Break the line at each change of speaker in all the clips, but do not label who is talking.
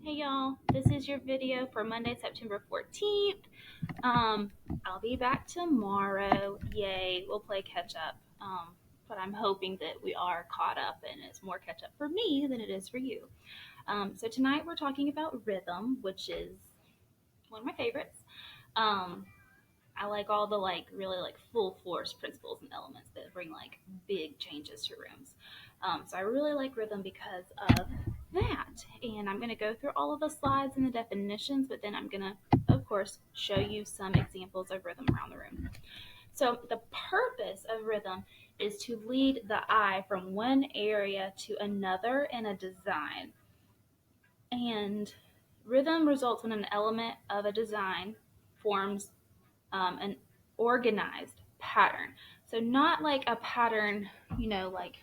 Hey y'all, this is your video for Monday, September 14th. I'll be back tomorrow. Yay, we'll play catch up. But I'm hoping that we are caught up and it's more catch up for me than it is for you. So tonight we're talking about rhythm, which is one of my favorites. Um, I like all the really full force principles and elements that bring big changes to rooms. So I really like rhythm because of that. And I'm going to go through all of the slides and the definitions, but then I'm going to, of course, show you some examples of rhythm around the room. So the purpose of rhythm is to lead the eye from one area to another in a design. And rhythm results when an element of a design forms an organized pattern. So not like a pattern, like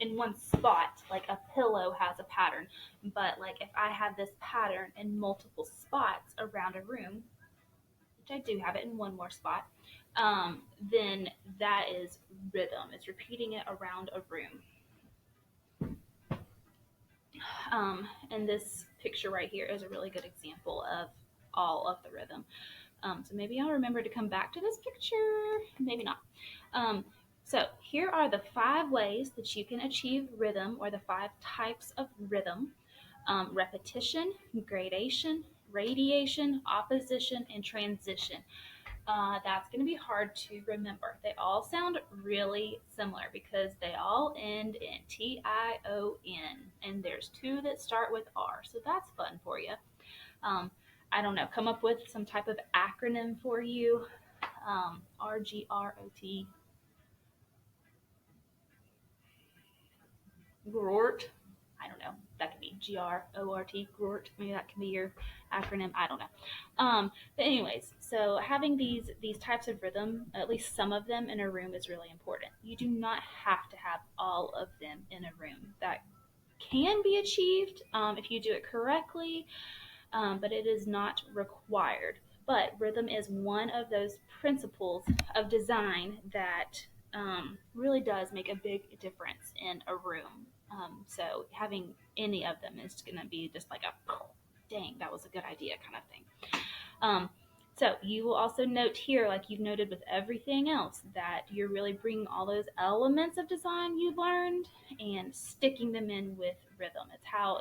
in one spot, like a pillow has a pattern, but like if I have this pattern in multiple spots around a room, which I do have it in one more spot, then that is rhythm. It's repeating it around a room. And this picture right here is a really good example of all of the rhythm. So maybe I'll remember to come back to this picture, maybe not. So here are the 5 ways that you can achieve rhythm, or the 5 types of rhythm: repetition, gradation, radiation, opposition, and transition. That's going to be hard to remember. They all sound really similar because they all end in Tion, and there's 2 that start with R, so that's fun for you. I don't know, come up with some type of acronym for you. RGROT, GRORT. I don't know. That could be GRORT, GRORT. Maybe that can be your acronym. I don't know. But anyways, so having these types of rhythm, at least some of them in a room, is really important. You do not have to have all of them in a room. That can be achieved if you do it correctly, but it is not required. But rhythm is one of those principles of design that really does make a big difference in a room. So having any of them is going to be just like a dang, that was a good idea kind of thing. So you will also note here, like you've noted with everything else, that you're really bringing all those elements of design you've learned and sticking them in with rhythm.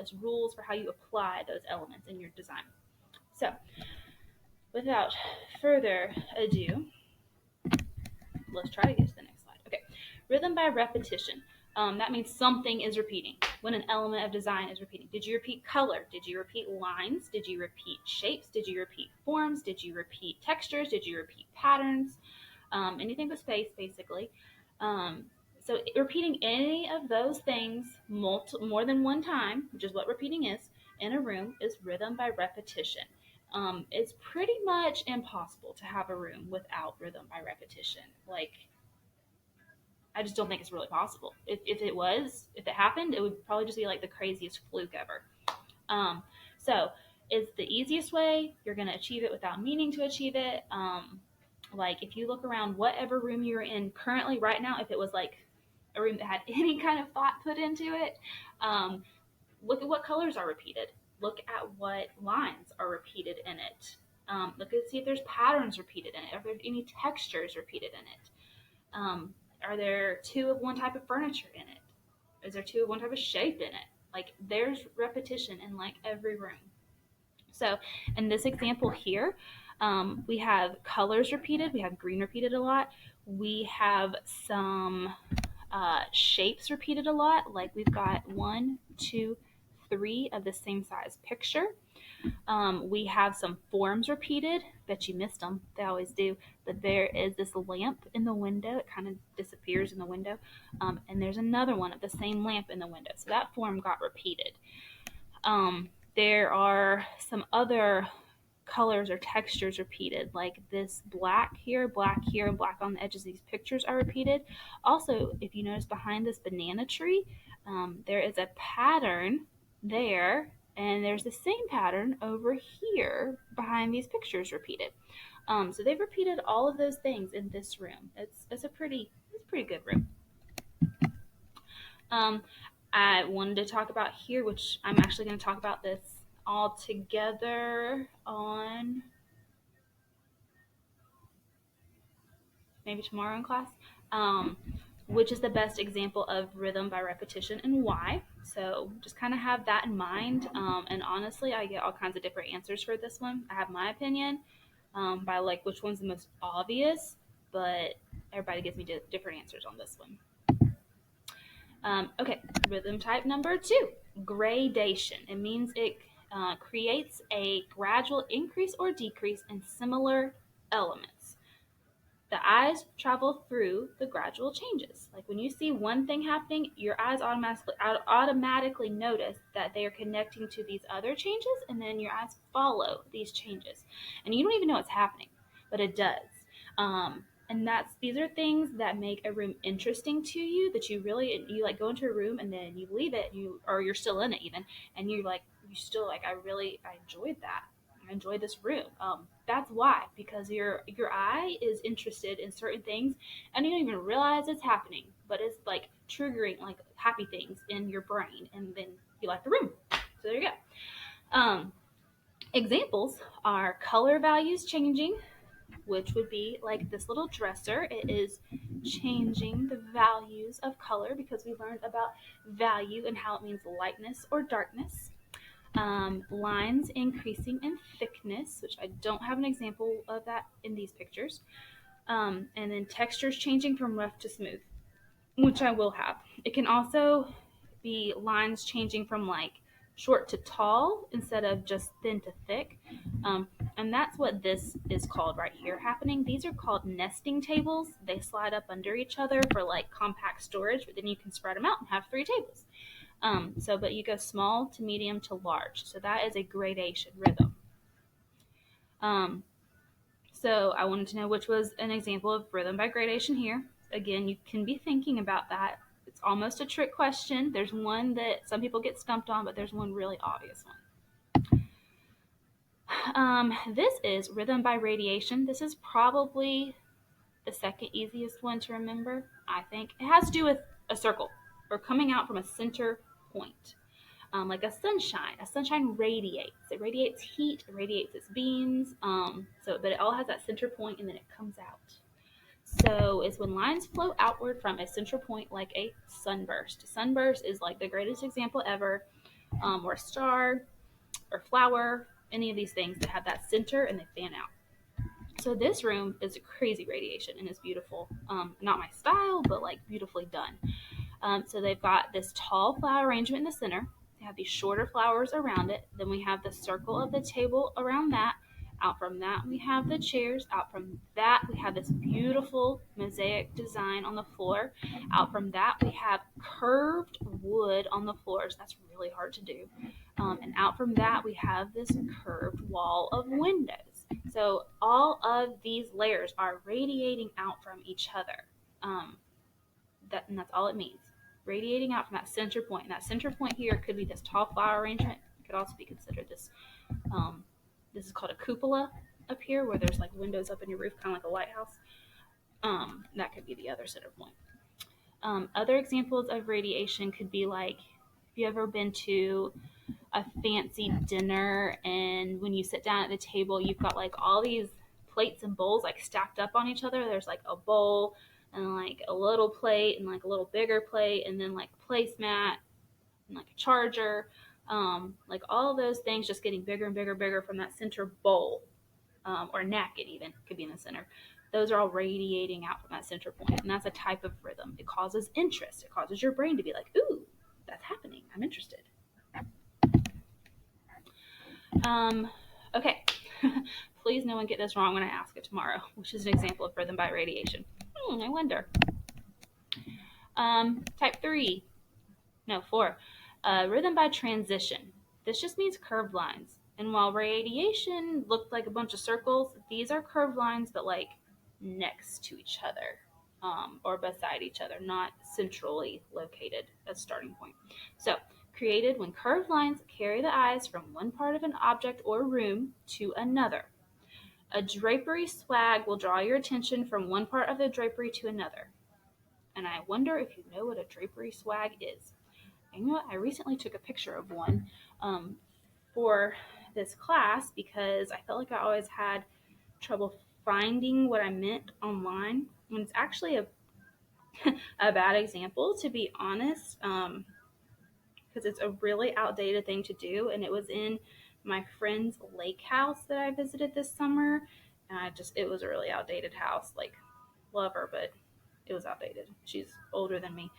It's rules for how you apply those elements in your design. So without further ado, let's try to get to the next slide. Okay, rhythm by repetition. That means something is repeating when an element of design is repeating. Did you repeat color? Did you repeat lines? Did you repeat shapes? Did you repeat forms? Did you repeat textures? Did you repeat patterns? Anything but space, basically. So repeating any of those things more than one time, which is what repeating is, in a room, is rhythm by repetition. It's pretty much impossible to have a room without rhythm by repetition. I just don't think it's really possible. If it happened, it would probably just be like the craziest fluke ever. So it's the easiest way. You're going to achieve it without meaning to achieve it. Like if you look around whatever room you're in currently right now, if it was like a room that had any kind of thought put into it, look at what colors are repeated. Look at what lines are repeated in it. See if there's patterns repeated in it. Are there any textures repeated in it? Are there 2 of one type of furniture in it? Is there 2 of one type of shape in it? Like there's repetition in like every room. So in this example here, we have colors repeated. We have green repeated a lot. We have some shapes repeated a lot. Like we've got 1, 2, 3 of the same size picture. We have some forms repeated. Bet you missed them. They always do. But there is this lamp in the window. It kind of disappears in the window. And there's another one of the same lamp in the window. So that form got repeated. There are some other colors or textures repeated, like this black here, and black on the edges of these pictures are repeated. Also, if you notice behind this banana tree, there is a pattern there, and there's the same pattern over here behind these pictures repeated. So they've repeated all of those things in this room. It's a pretty good room. I wanted to talk about here, which I'm actually going to talk about this all together on maybe tomorrow in class. Um, which is the best example of rhythm by repetition and why. So just kind of have that in mind. And honestly, I get all kinds of different answers for this one. I have my opinion by like which one's the most obvious, but everybody gives me different answers on this one. Okay, rhythm type number 2, gradation. It means it creates a gradual increase or decrease in similar elements. The eyes travel through the gradual changes. Like when you see one thing happening, your eyes automatically notice that they are connecting to these other changes, and then your eyes follow these changes. And you don't even know what's happening, but it does. And these are things that make a room interesting to you, that you like go into a room and then you leave it, or you're still in it even, and you still like I enjoyed that. I enjoy this room. That's why, because your eye is interested in certain things, and you don't even realize it's happening, but it's like triggering like happy things in your brain, and then you like the room. So there you go. Examples are color values changing, which would be like this little dresser. It is changing the values of color because we learned about value and how it means lightness or darkness. Lines increasing in thickness, which I don't have an example of that in these pictures. And then textures changing from rough to smooth, which I will have. It can also be lines changing from like short to tall instead of just thin to thick. And that's what this is called right here happening. These are called nesting tables. They slide up under each other for like compact storage, but then you can spread them out and have 3 tables. But you go small to medium to large. So that is a gradation rhythm. So I wanted to know which was an example of rhythm by gradation here. Again, you can be thinking about that. It's almost a trick question. There's one that some people get stumped on, but there's one really obvious one. This is rhythm by radiation. This is probably the second easiest one to remember, I think. It has to do with a circle or coming out from a center point. Like a sunshine. A sunshine radiates. It radiates heat. It radiates its beams. But it all has that center point, and then it comes out. So it's when lines flow outward from a central point, like a sunburst. Sunburst is like the greatest example ever, or a star, or flower, any of these things that have that center and they fan out. So this room is a crazy radiation and it's beautiful. Not my style, but like beautifully done. So they've got this tall flower arrangement in the center. They have these shorter flowers around it. Then we have the circle of the table around that. Out from that, we have the chairs. Out from that, we have this beautiful mosaic design on the floor. Out from that, we have curved wood on the floors. That's really hard to do. And out from that, we have this curved wall of windows. So all of these layers are radiating out from each other. And that's all it means. Radiating out from that center point. And that center point here could be this tall flower arrangement. It could also be considered this. This is called a cupola up here, where there's like windows up in your roof, kind of like a lighthouse. That could be the other center point. Other examples of radiation could be like, if you ever been to a fancy dinner, and when you sit down at the table, you've got like all these plates and bowls like stacked up on each other. There's like a bowl and like a little plate and like a little bigger plate, and then like a placemat and like a charger. Like all of those things just getting bigger and bigger from that center bowl, or napkin even could be in the center. Those are all radiating out from that center point, and that's a type of rhythm. It causes interest. It causes your brain to be like, ooh, that's happening. I'm interested. Okay. Please no one get this wrong when I ask it tomorrow, which is an example of rhythm by radiation. I wonder. Type 4. Rhythm by transition. This just means curved lines. And while radiation looked like a bunch of circles, these are curved lines, but like next to each other, or beside each other, not centrally located as starting point. So, created when curved lines carry the eyes from one part of an object or room to another. A drapery swag will draw your attention from one part of the drapery to another. And I wonder if you know what a drapery swag is. And you know what? I recently took a picture of one for this class because I felt like I always had trouble finding what I meant online. And it's actually a bad example, to be honest, because it's a really outdated thing to do. And it was in my friend's lake house that I visited this summer. And it was a really outdated house. Like, love her, but it was outdated. She's older than me.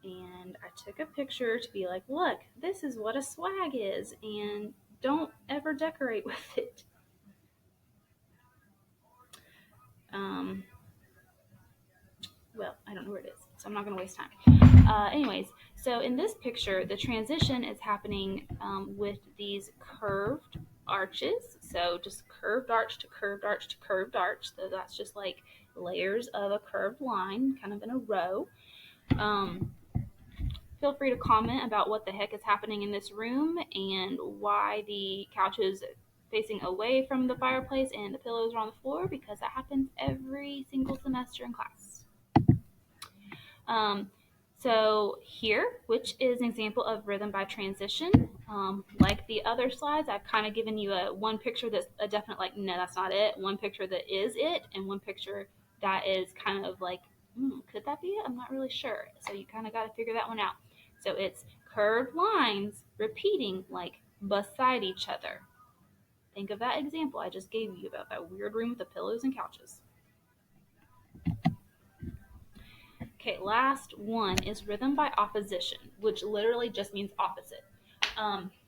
And I took a picture to be like, look, this is what a swag is, and don't ever decorate with it. Well, I don't know where it is, so I'm not going to waste time. Anyways, so in this picture, the transition is happening with these curved arches. So just curved arch to curved arch to curved arch. So that's just like layers of a curved line, kind of in a row. Feel free to comment about what the heck is happening in this room and why the couch is facing away from the fireplace and the pillows are on the floor, because that happens every single semester in class. So here, which is an example of rhythm by transition. Like the other slides, I've kind of given you one picture that's a definite like, no, that's not it. One picture that is it, and one picture that is kind of like, could that be it? I'm not really sure. So you kind of got to figure that one out. So it's curved lines repeating like beside each other. Think of that example I just gave you about that weird room with the pillows and couches. Okay, last one is rhythm by opposition, which literally just means opposite.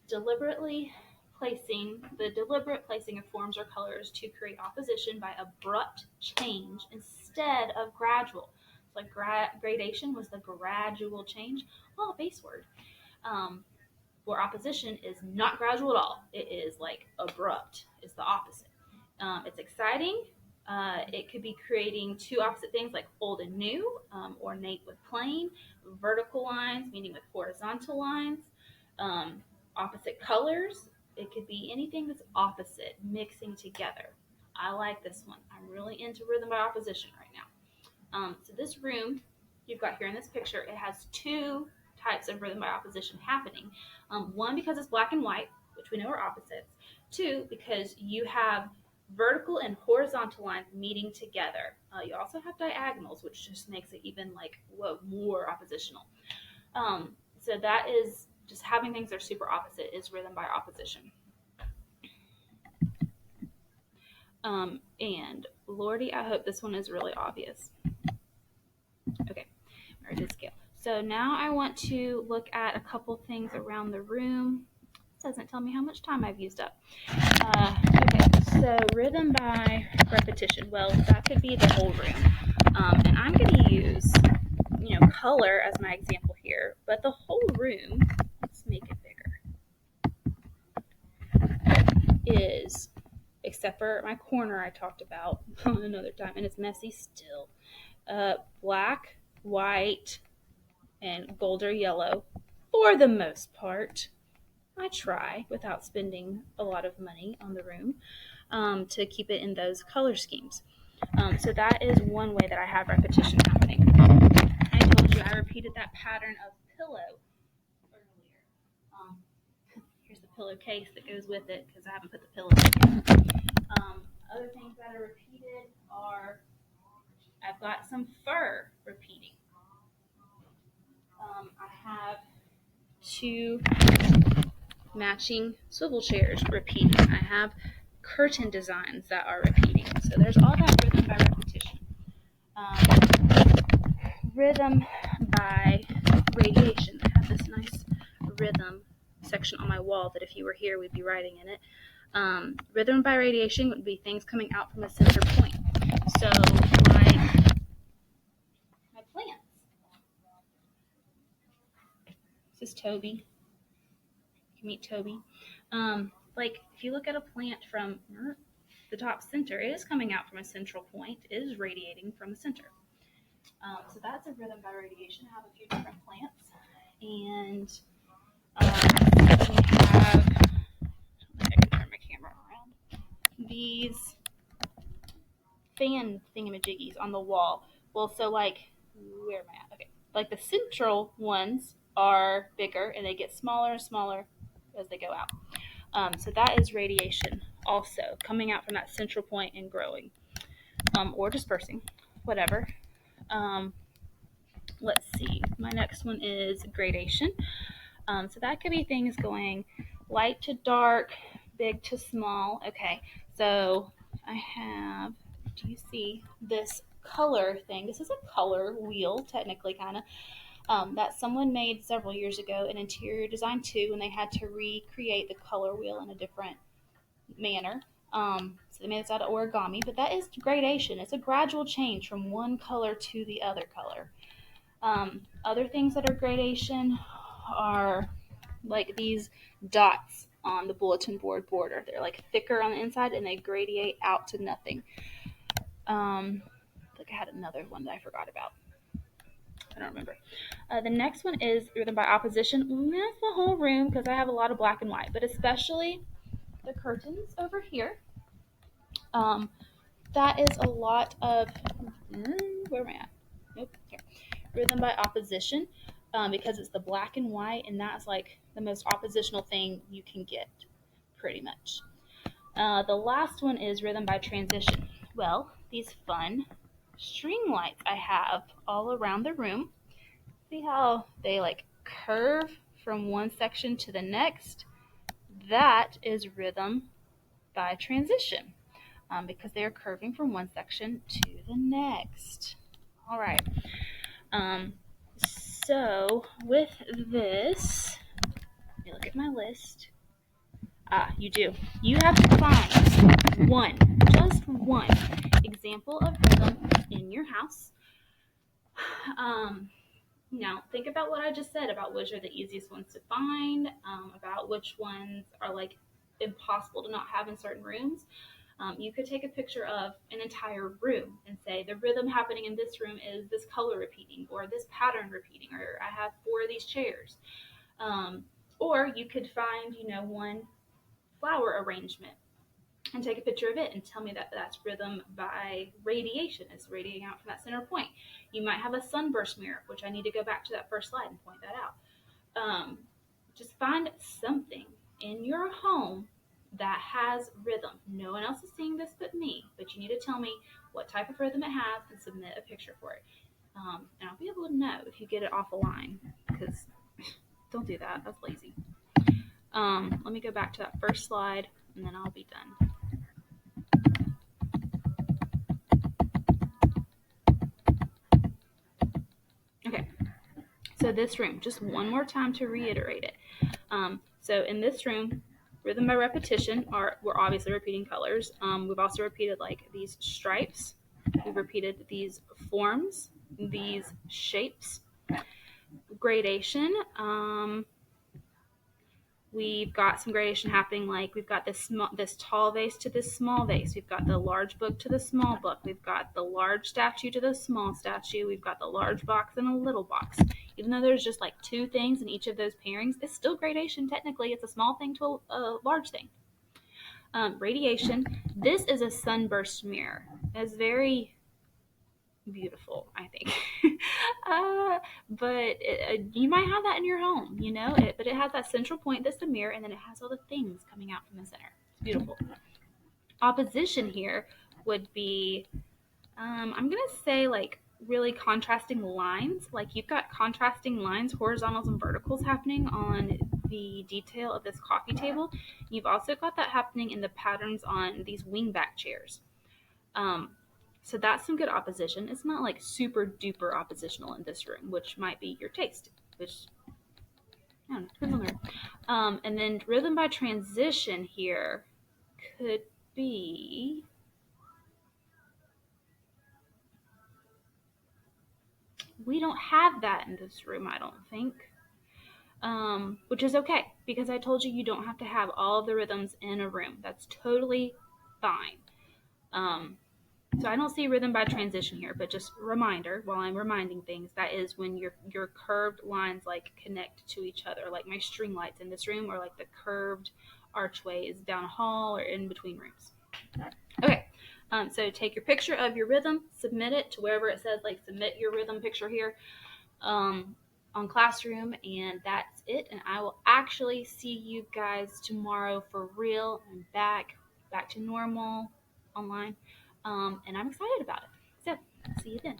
Deliberate placing of forms or colors to create opposition by abrupt change instead of gradual. So like gradation was the gradual change. Oh, base word. Where opposition is not gradual at all. It is like abrupt. It's the opposite. It's exciting. It could be creating two opposite things like old and new, ornate with plain, vertical lines, meaning with horizontal lines, opposite colors. It could be anything that's opposite, mixing together. I like this one. I'm really into rhythm by opposition right now. So this room you've got here in this picture, it has two types of rhythm by opposition happening. One, because it's black and white, which we know are opposites. Two, because you have vertical and horizontal lines meeting together. You also have diagonals, which just makes it even like more oppositional. So that is just having things that are super opposite is rhythm by opposition. And Lordy, I hope this one is really obvious. Okay, where did it scale? So now I want to look at a couple things around the room. This doesn't tell me how much time I've used up. Okay, so rhythm by repetition. Well, that could be the whole room. And I'm going to use, color as my example here. But the whole room, let's make it bigger, is, except for my corner I talked about another time, and it's messy still, black, white, and gold or yellow for the most part. I try, without spending a lot of money on the room, to keep it in those color schemes. So that is one way that I have repetition happening. I told you I repeated that pattern of pillow earlier. Here's the pillowcase that goes with it because I haven't put the pillow in yet. Other things that are repeated are, I've got some fur repeating. I have two matching swivel chairs repeating. I have curtain designs that are repeating. So there's all that rhythm by repetition. Rhythm by radiation. I have this nice rhythm section on my wall that if you were here, we'd be writing in it. Rhythm by radiation would be things coming out from a center point. So like my plants. This is Toby. You can meet Toby. Like if you look at a plant from the top center, it is coming out from a central point. It is radiating from the center. So that's a rhythm by radiation. I have a few different plants. And we have, I can turn my camera around, these fan thingamajiggies on the wall. Well, so like, where am I at? Okay. Like the central ones are bigger and they get smaller and smaller as they go out. So that is radiation also coming out from that central point and growing, or dispersing, whatever. Let's see. My next one is gradation. So that could be things going light to dark, big to small. Okay, so I have, do you see this color thing? This is a color wheel, technically, kind of, that someone made several years ago in interior design too, when they had to recreate the color wheel in a different manner. So they made this out of origami, but that is gradation. It's a gradual change from one color to the other color. Other things that are gradation are like these dots on the bulletin board border. They're like thicker on the inside and they gradiate out to nothing. Like I had another one that I forgot about. I don't remember. The next one is rhythm by opposition. That's the whole room because I have a lot of black and white, but especially the curtains over here. That is a lot of, where am I at? Nope, here. Rhythm by opposition, because it's the black and white, and that's like the most oppositional thing you can get, pretty much. The last one is rhythm by transition. Well, these fun string lights I have all around the room. See how they like curve from one section to the next? That is rhythm by transition, because they are curving from one section to the next. All right. So with this, let me look at my list. You do. You have to find just one example of rhythm in your house. Now, think about what I just said about which are the easiest ones to find, about which ones are like impossible to not have in certain rooms. You could take a picture of an entire room and say the rhythm happening in this room is this color repeating or this pattern repeating, or I have 4 of these chairs. Or you could find, one flower arrangement and take a picture of it and tell me that that's rhythm by radiation. It's radiating out from that center point. You might have a sunburst mirror, which I need to go back to that first slide and point that out. Just find something in your home that has rhythm. No one else is seeing this but me, but you need to tell me what type of rhythm it has and submit a picture for it. And I'll be able to know if you get it off a line, because don't do that. That's lazy. Let me go back to that first slide, and then I'll be done. Okay, so this room, just one more time to reiterate it. So in this room, rhythm by repetition, we're obviously repeating colors. We've also repeated like these stripes. We've repeated these forms, these shapes. Gradation. We've got some gradation happening, like we've got this tall vase to this small vase. We've got the large book to the small book. We've got the large statue to the small statue. We've got the large box and a little box. Even though there's just like 2 things in each of those pairings, it's still gradation. Technically, it's a small thing to a large thing. Radiation. This is a sunburst mirror. It's very beautiful, I think. But you might have that in your home, but it has that central point that's the mirror, and then it has all the things coming out from the center. It's beautiful. Opposition here would be, I'm going to say like really contrasting lines. Like you've got contrasting lines, horizontals and verticals happening on the detail of this coffee table. You've also got that happening in the patterns on these wingback chairs. So that's some good opposition. It's not like super duper oppositional in this room, which might be your taste, which I don't know, depends on the room. And then rhythm by transition here could be, we don't have that in this room, I don't think. Which is okay, because I told you you don't have to have all of the rhythms in a room. That's totally fine. So I don't see rhythm by transition here, but just reminder, while I'm reminding things, that is when your curved lines like connect to each other, like my string lights in this room, or like the curved archways down a hall or in between rooms. Okay, so take your picture of your rhythm, submit it to wherever it says like submit your rhythm picture here. on Classroom, and that's it. And I will actually see you guys tomorrow for real and back to normal online. And I'm excited about it. So, see you then.